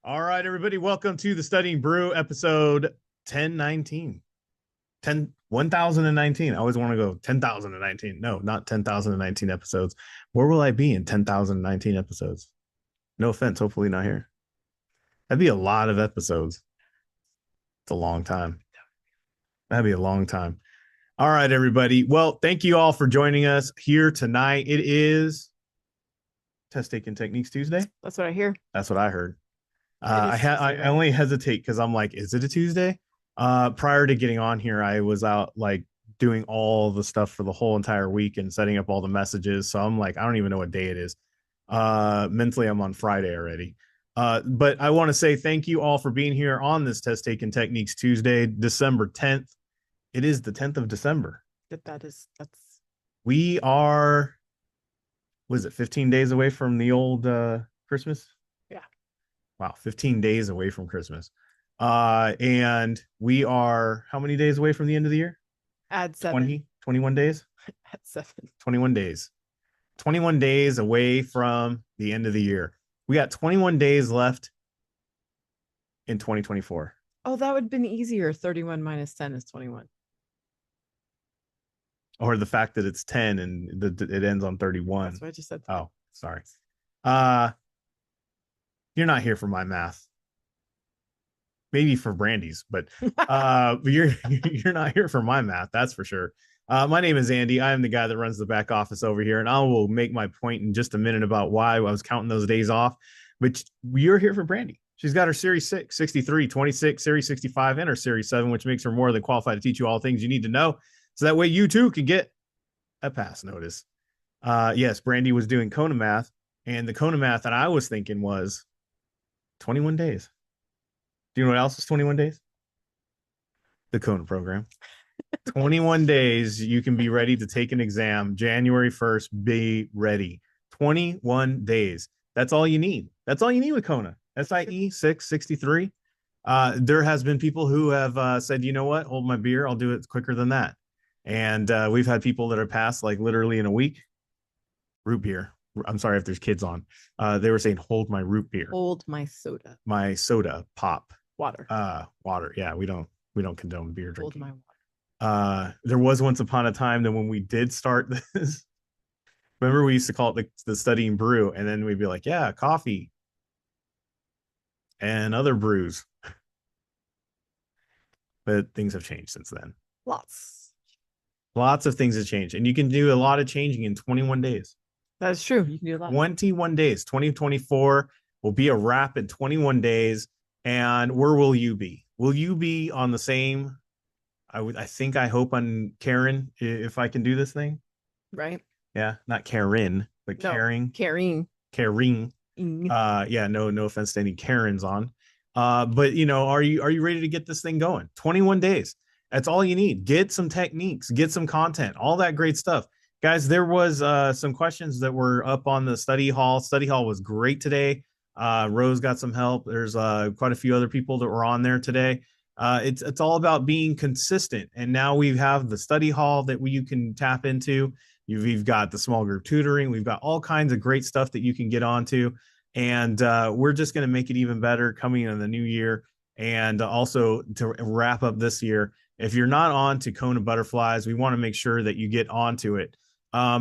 All right, everybody, welcome to the Studying Brew episode 1019. 1019. I always want to go 10,019. No, not 10,019 episodes. Where will I be in 10,019 episodes? No offense, hopefully not here. That'd be a lot of episodes. It's a long time. That'd be a long time. All right, everybody. Well, thank you all for joining us here tonight. It is Test Taking Techniques Tuesday. That's what I hear. That's what I heard. I only hesitate because I'm like, is it a Tuesday? Prior to getting on here, I was out like doing all the stuff for the whole entire week and setting up all the messages. So I'm like, I don't even know what day it is. Mentally, I'm on Friday already. But I want to say thank you all for being here on this Test Taking Techniques Tuesday, December 10th. It is the 10th of December. That's We are, was it 15 days away from the old Christmas? Yeah. Wow, 15 days away from Christmas. And we are how many days away from the end of the year? Add 7. 21 days? Add 7. 21 days. 21 days away from the end of the year. We got 21 days left in 2024. Oh, that would have been easier. 31 minus 10 is 21. Or the fact that it's 10 and it ends on 31. That's what I just said. Oh, sorry. You're not here for my math. Maybe for Brandy's, but you're not here for my math, that's for sure. My name is Andy. I am the guy that runs the back office over here, and I will make my point in just a minute about why I was counting those days off. But you're here for Brandy. She's got her Series 6, 63, 26, Series 65, and her Series 7, which makes her more than qualified to teach you all things you need to know. So that way you too can get a pass notice. Yes, Brandy was doing Kona math, and the Kona math that I was thinking was 21 days. Do you know what else is 21 days? The Kona program. 21 days, you can be ready to take an exam. January 1st, be ready. 21 days. That's all you need. That's all you need with Kona. SIE 663. There has been people who have said, you know what, hold my beer. I'll do it quicker than that. And we've had people that are passed like literally in a week. Root beer. I'm sorry if there's kids on. They were saying, hold my root beer. Hold my soda. My soda pop. Water. Water. Yeah, we don't condone beer drinking. Hold my water. There was once upon a time that when we did start this, remember we used to call it the Studying Brew, and then we'd be like, yeah, coffee and other brews. But things have changed since then. Lots of things have changed, and you can do a lot of changing in 21 days. That's true. You can do a lot. 21 days. 2024 will be a wrap in 21 days. And where will you be? Will you be on the same? I hope on Karen, if I can do this thing. Right. Yeah. Not Karen, but no, Caring. Caring. Yeah. No offense to any Karens on. But are you ready to get this thing going? 21 days. That's all you need. Get some techniques, get some content, all that great stuff. Guys, there was some questions that were up on the study hall. Study hall was great today. Rose got some help. There's quite a few other people that were on there today. It's all about being consistent. And now we have the study hall that you can tap into. We've got the small group tutoring. We've got all kinds of great stuff that you can get onto. And we're just going to make it even better coming in the new year. And also to wrap up this year, if you're not on to KonaButterflyz, we want to make sure that you get onto it.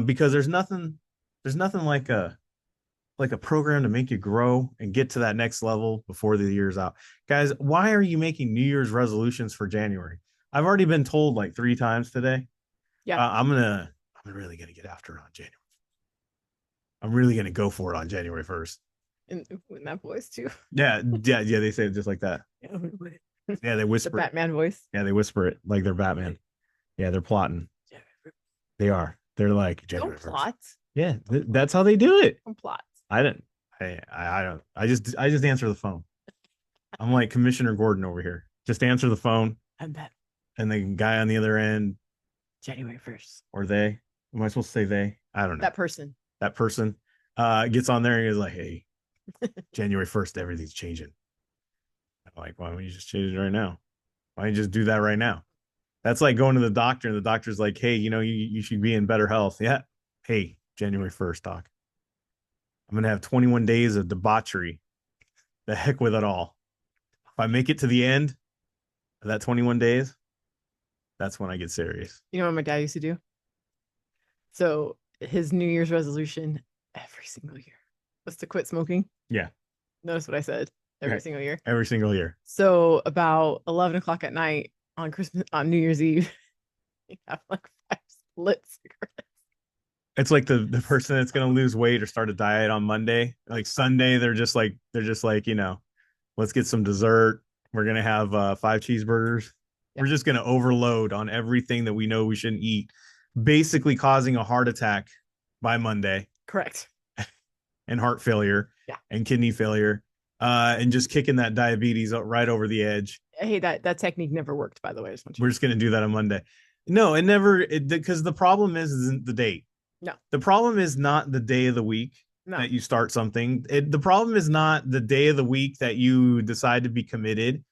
Because there's nothing like a program to make you grow and get to that next level before the year's out. Guys, why are you making New Year's resolutions for January? I've already been told like 3 times today. Yeah. I'm really gonna get after it on January. I'm really gonna go for it on January 1st. In that voice too. Yeah. They say it just like that. Yeah, they whisper. The Batman voice. Yeah, they whisper it like they're Batman. Yeah, they're plotting. They are. They're like January 1st. Plot. Yeah, that's how they do it. Don't plot. I don't. I just answer the phone. I'm like Commissioner Gordon over here. Just answer the phone. I'm Batman. And the guy on the other end. January 1st. Or they. Am I supposed to say they? I don't know. That person. Gets on there and is like, hey, January 1st, everything's changing. I'm like, why don't you just change it right now? Why don't you just do that right now? That's like going to the doctor and the doctor's like, hey, you should be in better health. Yeah. Hey, January 1st, doc. I'm going to have 21 days of debauchery. The heck with it all. If I make it to the end of that 21 days, that's when I get serious. You know what my dad used to do? So his New Year's resolution every single year was to quit smoking. Yeah. Notice what I said. Every Right. single year. Every single year. So about 11 o'clock at night on New Year's Eve, you have like 5 lit cigarettes. It's like the person that's gonna lose weight or start a diet on Monday. Like Sunday, they're just like, let's get some dessert. We're gonna have 5 cheeseburgers. Yeah. We're just gonna overload on everything that we know we shouldn't eat, basically causing a heart attack by Monday Correct. and heart failure Yeah. and kidney failure, and just kicking that diabetes right over the edge. Hey, that technique never worked, by the way. I just want you We're just gonna do that on Monday. No, it never, because the problem isn't the date. No. The problem is not the day of the week No. that you start something. The problem is not the day of the week that you decide to be committed.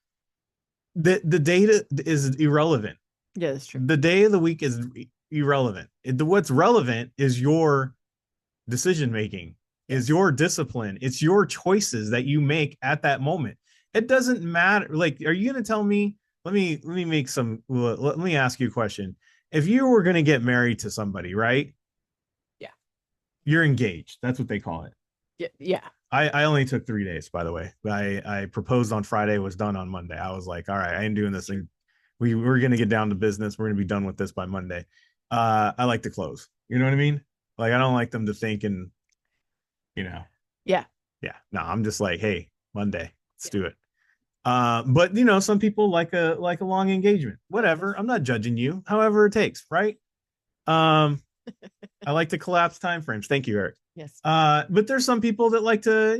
The data is irrelevant. Yeah, that's true. The day of the week is irrelevant. What's relevant is your decision making, is your discipline. It's your choices that you make at that moment. It doesn't matter. Like, are you going to tell me? Let me ask you a question. If you were going to get married to somebody, right? Yeah. You're engaged. That's what they call it. Yeah. Yeah. I only took 3 days, by the way. I proposed on Friday, was done on Monday. I was like, all right, I ain't doing this thing. We're gonna get down to business. We're gonna be done with this by Monday. I like to close. You know what I mean? Like I don't like them to think and you know, Yeah. yeah. No, I'm just like, hey, Monday, let's do it. But some people like a long engagement. Whatever. I'm not judging you. However it takes, right? Um, I like to collapse time frames. Thank you, Eric. Yes. But there's some people that like to,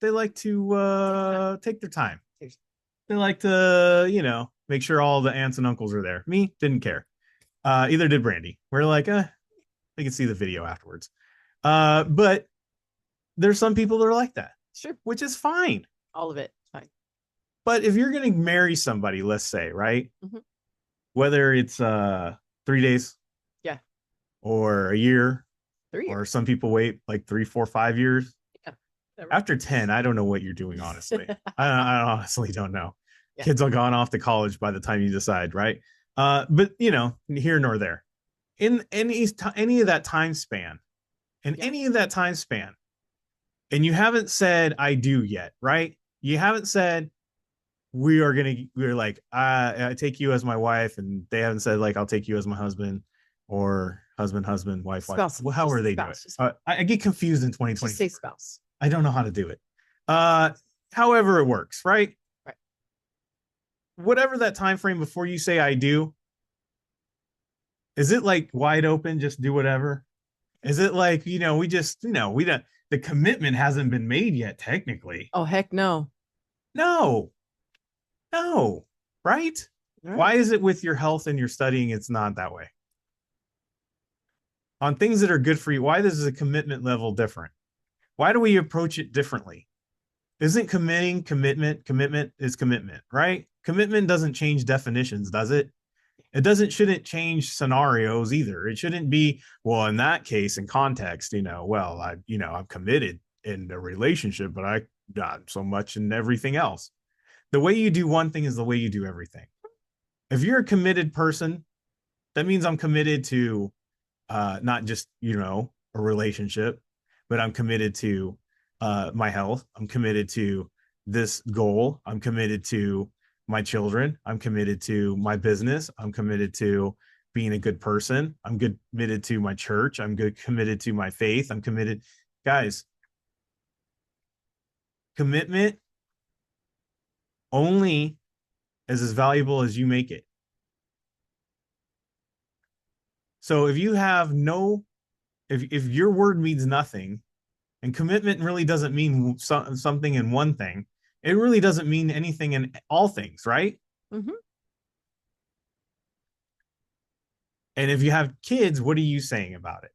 they like to take their time. They like to, make sure all the aunts and uncles are there. Me, didn't care. Either did Brandy. We're like, they can see the video afterwards. But there's some people that are like that. Sure. Which is fine. All of it. Fine. But if you're gonna marry somebody, let's say, right? Mm-hmm. Whether it's 3 days, yeah, or a year, 3 years, or some people wait like 3, 4, 5 years. Yeah. After 10, I don't know what you're doing, honestly. I honestly don't know. Yeah. Kids are gone off to college by the time you decide, right? But here nor there. In any of that time span, and you haven't said I do yet, right? You haven't said we're like I take you as my wife, and they haven't said like I'll take you as my husband, or husband, wife, spouse. Well, how are they doing? I get confused in 2020. Just say spouse. I don't know how to do it. However it works, right? Right. Whatever that time frame before you say I do, is it like wide open, just do whatever? Is it like, we don't, the commitment hasn't been made yet, technically. Oh, heck no. No, right? Why is it with your health and your studying, it's not that way? On things that are good for you, why is the commitment level different? Why do we approach it differently? Isn't commitment is commitment, right? Commitment doesn't change definitions, does it? Shouldn't change scenarios either. It shouldn't be, well, in that case, in context, I'm committed in a relationship, but I not so much in everything else. The way you do one thing is the way you do everything. If you're a committed person, that means I'm committed to not just, a relationship, but I'm committed to my health. I'm committed to this goal. I'm committed to my children. I'm committed to my business. I'm committed to being a good person. I'm committed to my church. Committed to my faith. I'm committed. Guys, commitment only is as valuable as you make it. So if you have if your word means nothing, and commitment really doesn't mean something in one thing, it really doesn't mean anything in all things, right? Mm-hmm. And if you have kids, what are you saying about it?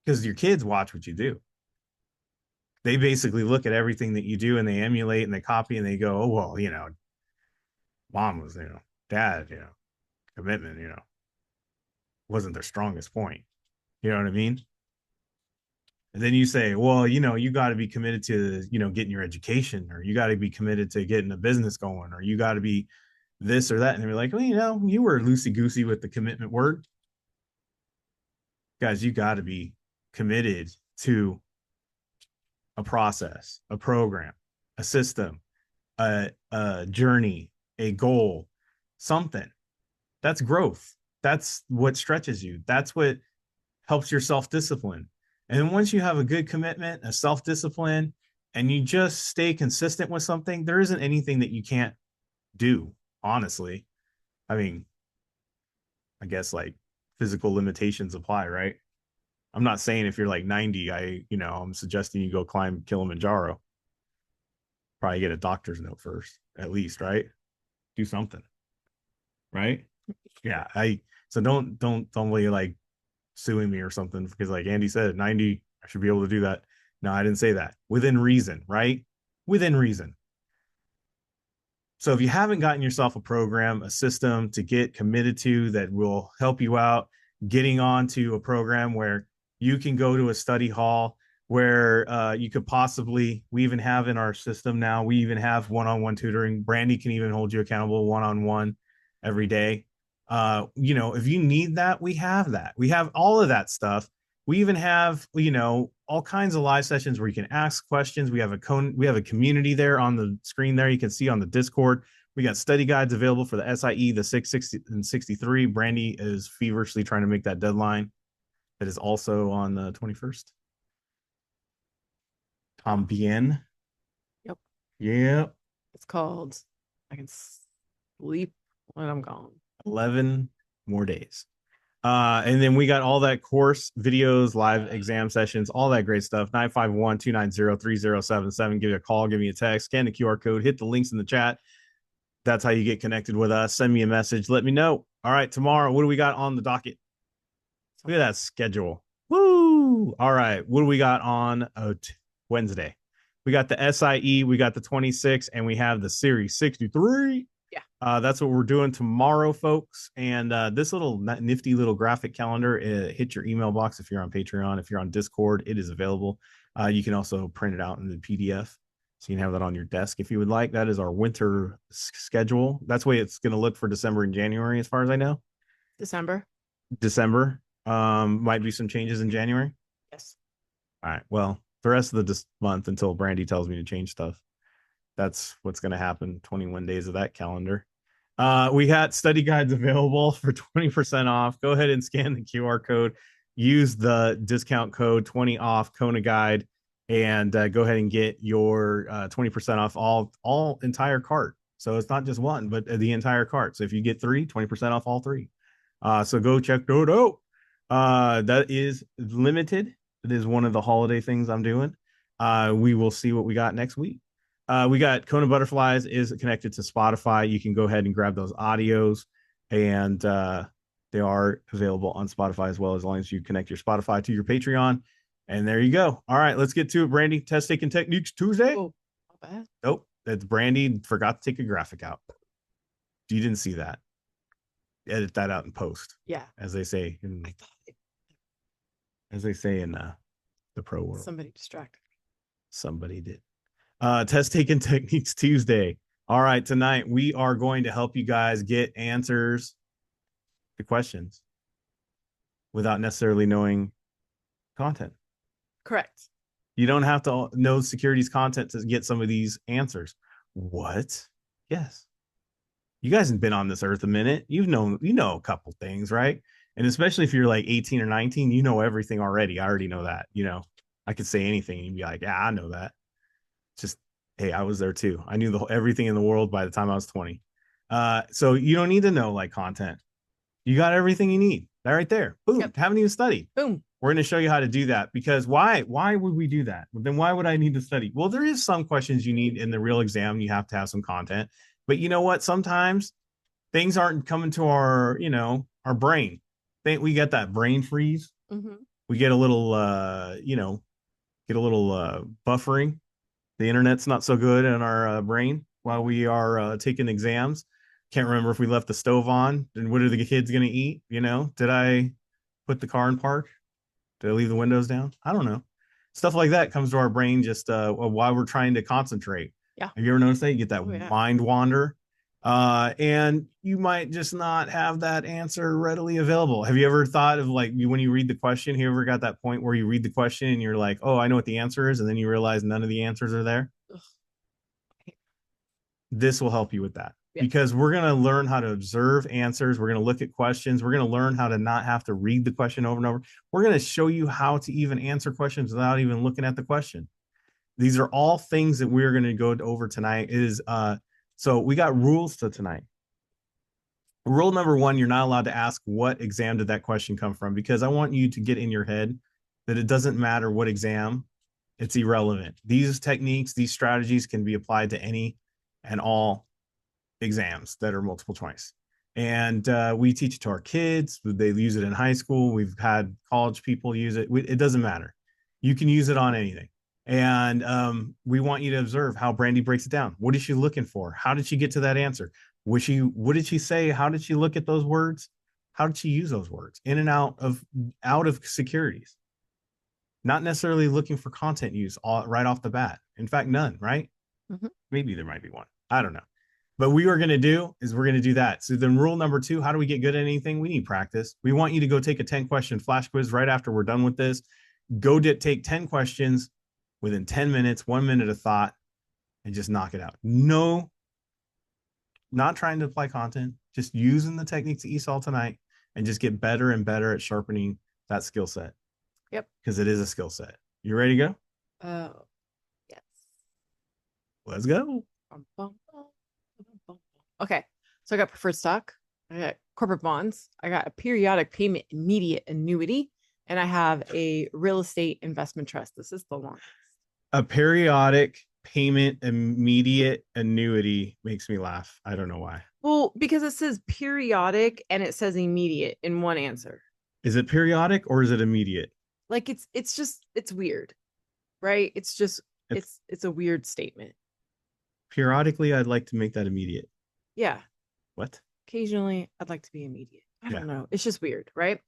Because your kids watch what you do. They basically look at everything that you do and they emulate and they copy and they go, oh, well, mom was, dad, commitment, wasn't their strongest point. You know what I mean? And then you say, well, you got to be committed to, getting your education, or you got to be committed to getting a business going, or you got to be this or that. And they're like, well, you were loosey goosey with the commitment word. Guys, you got to be committed to a process, a program, a system, a journey, a goal, something. That's growth. That's what stretches you. That's what helps your self discipline. And once you have a good commitment, a self discipline, and you just stay consistent with something, there isn't anything that you can't do, honestly. I mean, I guess like physical limitations apply, right? I'm not saying if you're like 90, I'm suggesting you go climb Kilimanjaro. Probably get a doctor's note first, at least, right? Do something, right? Yeah. So don't really like suing me or something, because like Andy said, 90, I should be able to do that. No, I didn't say that. Within reason, right? Within reason. So if you haven't gotten yourself a program, a system to get committed to that will help you out getting onto a program where you can go to a study hall, where you could possibly, we even have in our system now, we even have one-on-one tutoring. Brandy can even hold you accountable one-on-one every day. If you need that, we have that. We have all of that stuff. We even have, all kinds of live sessions where you can ask questions. We have a community there on the screen there. You can see on the Discord. We got study guides available for the SIE, the 660 and 63. Brandy is feverishly trying to make that deadline. That is also on the 21st. Tom Bien. Yep. Yep. It's called I Can Sleep When I'm Gone. 11 more days. And then we got all that course videos, live exam sessions, all that great stuff. 951-290-3077. Give me a call, give me a text, scan the QR code, hit the links in the chat. That's how you get connected with us. Send me a message. Let me know. All right, tomorrow, what do we got on the docket? Look at that schedule. Woo! All right, what do we got on Wednesday? We got the SIE, we got the 26, and we have the Series 63. That's what we're doing tomorrow, folks. And this little nifty little graphic calendar, hit your email box if you're on Patreon. If you're on Discord, it is available. You can also print it out in the PDF, so you can have that on your desk if you would like. That is our winter schedule. That's the way it's going to look for December and January, as far as I know. December. Might be some changes in January. Yes. All right. Well, the rest of the month until Brandy tells me to change stuff. That's what's going to happen. 21 days of that calendar. We got study guides available for 20% off. Go ahead and scan the QR code. Use the discount code 20 off Kona guide, and go ahead and get your 20% off all entire cart. So it's not just one, but the entire cart. So if you get 3, 20% off all 3. So go check that out. That is limited. It is one of the holiday things I'm doing. We will see what we got next week. We got KonaButterflyz is connected to Spotify. You can go ahead and grab those audios, and they are available on Spotify as long as you connect your Spotify to your Patreon. And there you go. All right, let's get to it, Brandy. Test taking techniques Tuesday. Oh, not bad. Nope, that's Brandy forgot to take a graphic out. You didn't see that. Edit that out in post. Yeah. As they say in the pro world. Somebody distracted me. Somebody did. Test taking techniques Tuesday. All right, tonight we are going to help you guys get answers to questions without necessarily knowing content. Correct. You don't have to know securities content to get some of these answers. What? Yes. You guys have been on this earth a minute. You know a couple things, right? And especially if you're like 18 or 19, you know everything already. I already know that. I could say anything and you'd be like, yeah, I know that. Just, hey, I was there too. I knew everything in the world by the time I was 20. So you don't need to know like content. You got everything you need. That right there. Boom. Yep. Haven't even studied. Boom. We're going to show you how to do that, because why would we do that? Then why would I need to study? Well, there is some questions you need in the real exam. You have to have some content, but you know what? Sometimes things aren't coming to our brain. We get that brain freeze. Mm-hmm. We get a little, buffering. The internet's not so good in our brain while we are taking exams. Can't remember if we left the stove on. And what are the kids going to eat? Did I put the car in park? Did I leave the windows down? I don't know. Stuff like that comes to our brain just while we're trying to concentrate. Yeah. Have you ever noticed that? You get that Oh, yeah. mind wander, and you might just not have that answer readily available. Have you ever thought of like when you read the question? Have you ever got that point where you read the question and you're like, oh, I know what the answer is, and then you realize none of the answers are there? Ugh. This will help you with that Yes. because we're going to learn how to observe answers. We're going to look at questions. We're going to learn how to not have to read the question over and over. We're going to show you how to even answer questions without even looking at the question. These are all things that we're going to go over tonight. So we got rules to tonight. Rule number one, you're not allowed to ask what exam did that question come from, because I want you to get in your head that it doesn't matter what exam, it's irrelevant. These techniques, these strategies can be applied to any and all exams that are multiple choice. And we teach it to our kids. They use it in high school. We've had college people use it. It doesn't matter. You can use it on anything. And we want you to observe how Brandy breaks it down. What is she looking for? How did she get to that answer? What did she say? How did she look at those words? How did she use those words in and out of securities? Not necessarily looking for content use right off the bat. In fact, none, right? Mm-hmm. Maybe there might be one. I don't know. But what we're going to do is we're going to do that. So then rule number two, how do we get good at anything? We need practice. We want you to go take a 10-question flash quiz right after we're done with this. Go take 10 questions within 10 minutes, 1 minute of thought, and just knock it out. No, not trying to apply content, just using the techniques that you saw tonight and just get better and better at sharpening that skill set. Yep. Because it is a skill set. You ready to go? Yes. Let's go. Okay. So I got preferred stock. I got corporate bonds. I got a periodic payment immediate annuity. And I have a real estate investment trust. This is the longest. A periodic payment immediate annuity makes me laugh. I don't know why. Well, because it says periodic and it says immediate in one answer. Is it periodic or is it immediate? Like it's weird, right? It's a weird statement. Periodically, I'd like to make that immediate. Yeah. What? Occasionally, I'd like to be immediate. I don't know. It's just weird, right?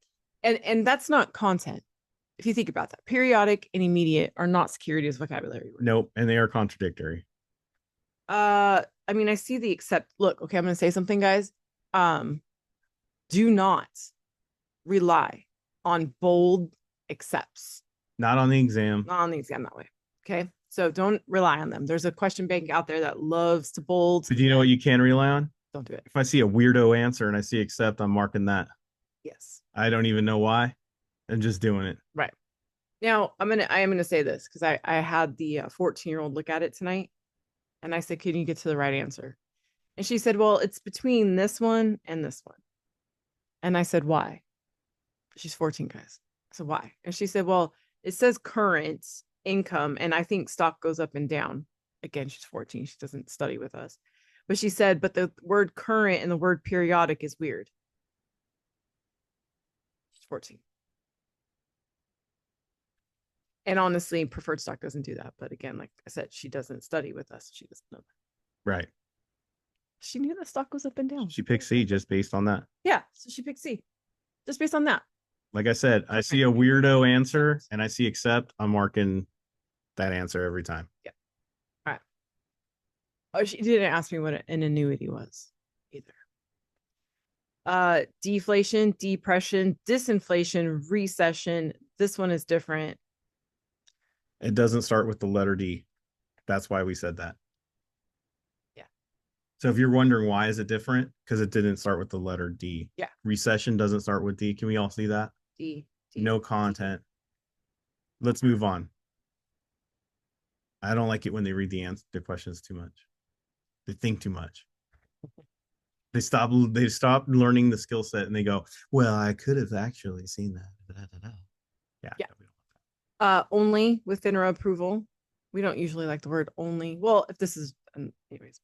And that's not content. If you think about that, periodic and immediate are not securities vocabulary words. Nope, and they are contradictory. I mean, I see the except. Look, okay, I'm going to say something, guys. Do not rely on bold excepts. Not on the exam. Not on the exam that way. Okay, so don't rely on them. There's a question bank out there that loves to bold. But you know what you can rely on? Don't do it. If I see a weirdo answer and I see accept, I'm marking that. Yes. I don't even know why. I'm just doing it. Right. Now, I am gonna say this because I had the 14-year-old look at it tonight, and I said, "Can you get to the right answer?" And she said, "Well, it's between this one and this one." And I said, "Why?" She's 14, guys. I said, "Why?" And she said, "Well, it says current income, and I think stock goes up and down." Again, she's 14. She doesn't study with us, but she said, "But the word current and the word periodic is weird." She's 14. And honestly, preferred stock doesn't do that. But again, like I said, she doesn't study with us. She doesn't know that. Right. She knew that stock goes up and down. She picked C just based on that. Yeah. So she picked C just based on that. Like I said, I see a weirdo answer and I see accept. I'm marking that answer every time. Yeah. All right. Oh, she didn't ask me what an annuity was either. Deflation, depression, disinflation, recession. This one is different. It doesn't start with the letter D. That's why we said that. Yeah. So if you're wondering why is it different, because it didn't start with the letter D. Yeah. Recession doesn't start with D. Can we all see that? D. No content. Let's move on. I don't like it when they read the questions too much. They think too much. They stop learning the skill set and they go, well, I could have actually seen that. Yeah. Only with FINRA approval. We don't usually like the word only. Well, if this is anyways.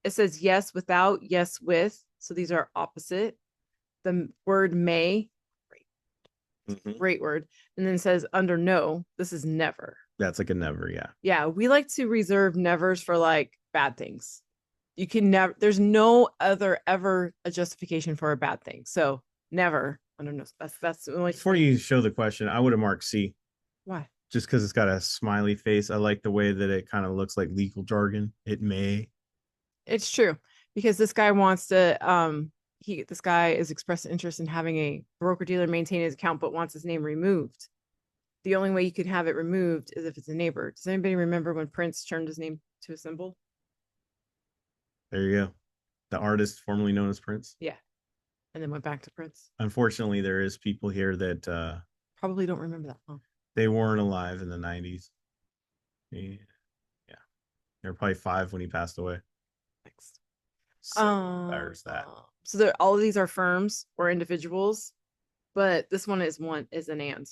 It says yes without, yes with. So these are opposite. The word may, great word. And then it says under no, this is never. That's like a never, yeah. Yeah, we like to reserve nevers for like bad things. You can never, there's no other ever a justification for a bad thing. So never under no. That's the only. Before you show the question, I would have marked C. Why? Just because it's got a smiley face. I like the way that it kind of looks like legal jargon. It may. It's true because this guy wants to this guy is expressed interest in having a broker dealer maintain his account but wants his name removed. The only way you could have it removed is if it's a neighbor. Does anybody remember when Prince turned his name to a symbol? There you go. The artist formerly known as Prince. Yeah. And then went back to Prince. Unfortunately, there is people here that probably don't remember that. Huh? They weren't alive in the 90s. Yeah. They were probably 5 when he passed away. Thanks. So there's that. So all of these are firms or individuals, but this one is an and.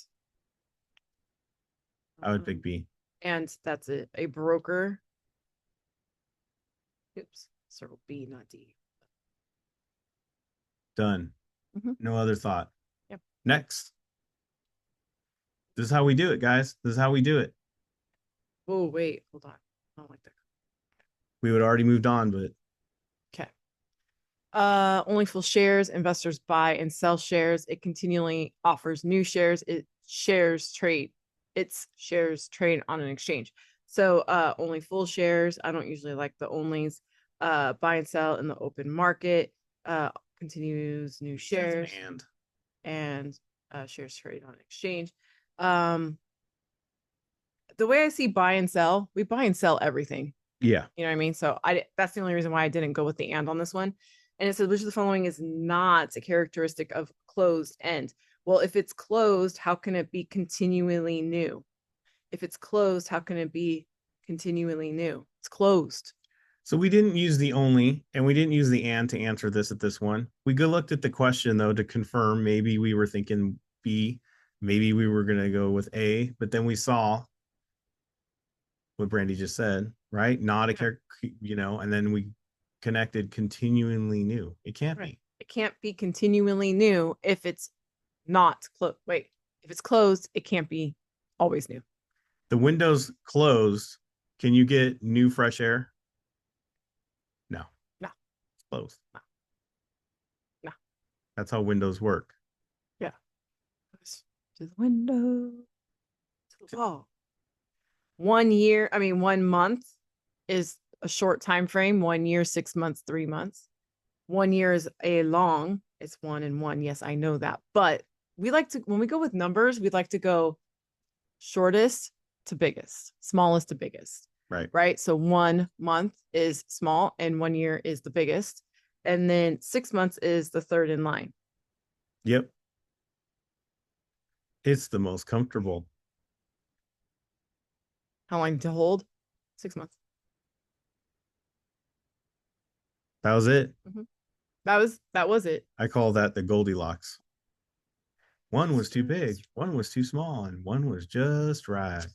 I would pick B. And that's it. A broker. Oops. Circle B, not D. Done. No other thought. Yep. Next. This is how we do it, guys. This is how we do it. Oh, wait. Hold on. I don't like that. We would already moved on, but. Okay. Only full shares. Investors buy and sell shares. It continually offers new shares. Its shares trade on an exchange. So only full shares. I don't usually like the onlys. Buy and sell in the open market. Continues new shares and shares trade on exchange. The way I see buy and sell, we buy and sell everything. Yeah. You know what I mean? So that's the only reason why I didn't go with the and on this one. And it said, which of the following is not a characteristic of closed end? Well, if it's closed, how can it be continually new? If it's closed, how can it be continually new? It's closed. So we didn't use the only, and we didn't use the and to answer this at this one. We looked at the question, though, to confirm. Maybe we were thinking B. Maybe we were going to go with A. But then we saw what Brandy just said, right? Not a character, and then we connected continually new. It can't be. It can't be continually new if it's not closed. Wait, if it's closed, it can't be always new. The window's closed. Can you get new fresh air? No. It's closed. No. That's how windows work. Yeah. To the window. To the wall. 1 year, 1 month is a short time frame. 1 year, 6 months, 3 months. 1 year is a long. It's 1 and 1. Yes, I know that. But we like to, when we go with numbers, we'd like to go shortest to biggest, smallest to biggest. Right. So 1 month is small and 1 year is the biggest. And then 6 months is the third in line. Yep. It's the most comfortable. How long to hold? 6 months. That was it. That was it. I call that the Goldilocks. One was too big, one was too small, and one was just right.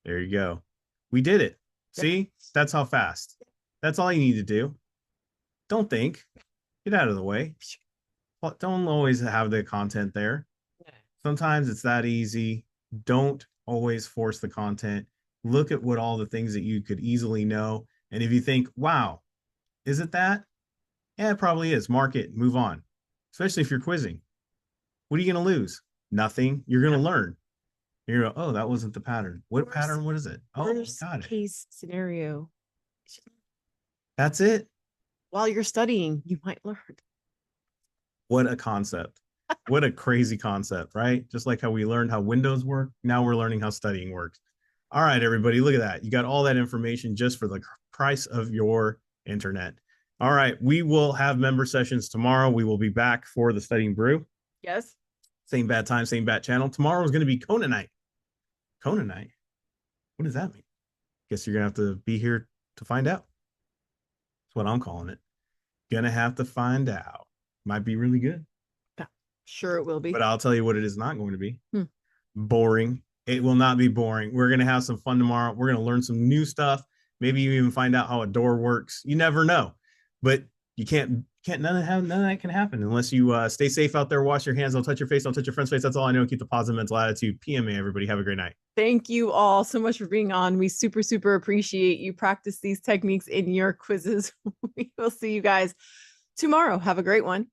There you go. We did it. Yeah. See, that's how fast. That's all you need to do. Don't think. Get out of the way. Don't always have the content there. Sometimes it's that easy. Don't always force the content. Look at what all the things that you could easily know. And if you think, wow, is it that? Yeah, it probably is. Mark it. Move on. Especially if you're quizzing. What are you going to lose? Nothing. You're going to learn. You're going to, oh, that wasn't the pattern. What pattern? What is it? Oh, got it. Case scenario. That's it. While you're studying, you might learn. What a concept. What a crazy concept, right? Just like how we learned how windows work. Now we're learning how studying works. All right, everybody, look at that. You got all that information just for the price of your internet. All right, we will have member sessions tomorrow. We will be back for the Studying Brew. Yes. Same bad time, same bad channel. Tomorrow is going to be Kona night. Kona night? What does that mean? Guess you're going to have to be here to find out. That's what I'm calling it. Gonna have to find out. Might be really good. Yeah, sure it will be. But I'll tell you what it is not going to be. Boring. It will not be boring. We're going to have some fun tomorrow. We're going to learn some new stuff. Maybe you even find out how a door works. You never know. But you can't none of that can happen unless you stay safe out there, wash your hands, don't touch your face, don't touch your friend's face. That's all I know. Keep the positive mental attitude. PMA, everybody. Have a great night. Thank you all so much for being on. We super, super appreciate you. Practice these techniques in your quizzes. We will see you guys tomorrow. Have a great one.